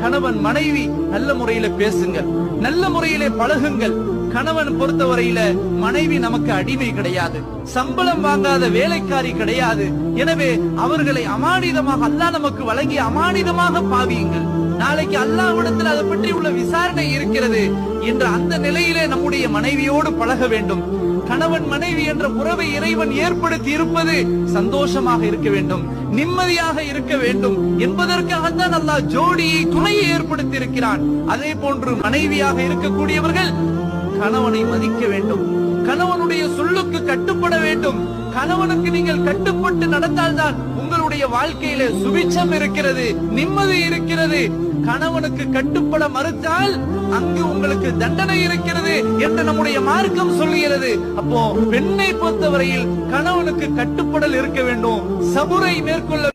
கணவன் மனைவி நல்ல முறையில பேசுங்கள், நல்ல முறையிலே பழகுங்கள். கணவன் பொறுத்தவரையில மனைவி நமக்கு அடிமை கிடையாது, சம்பளம் வாங்காத வேலைக்காரி கிடையாது. எனவே அவர்களை அமானிதமாக அல்லாஹ் நமக்கு வழங்கி அமானிதமாக பாவியுங்கள். நாளைக்கு அல்லாஹ்விடத்தில் அதை பற்றி உள்ள விசாரணை இருக்கிறது என்ற அந்த நிலையிலே நம்முடைய மனைவியோடு பழக வேண்டும். கணவன் மனைவி என்ற உறவை இறைவன் ஏற்படுத்தி இருப்பது சந்தோஷமாக இருக்க வேண்டும், நிம்மதியாக இருக்க வேண்டும் என்பதற்காகத்தான் அல்லாஹ் ஜோடியை, துணையை ஏற்படுத்தி இருக்கிறான். அதே போன்று மனைவியாக இருக்கக்கூடியவர்கள் கணவனை மதிக்க வேண்டும், கணவனுடைய சொல்லுக்கு கட்டுப்பட வேண்டும். கணவனுக்கு நீங்கள் கட்டுப்பட்டு நடந்தால்தான் உங்களுடைய வாழ்க்கையில சுபிட்சம் இருக்கிறது, நிம்மதி இருக்கிறது. கணவனுக்கு கட்டுப்பட மறுத்தால் அங்கு உங்களுக்கு தண்டனை இருக்கிறது என்று நம்முடைய மார்க்கம் சொல்லுகிறது. அப்போ பெண்ணை பொறுத்தவரையில் கணவனுக்கு கட்டுப்படல் இருக்க வேண்டும், சபுரை மேற்கொள்ள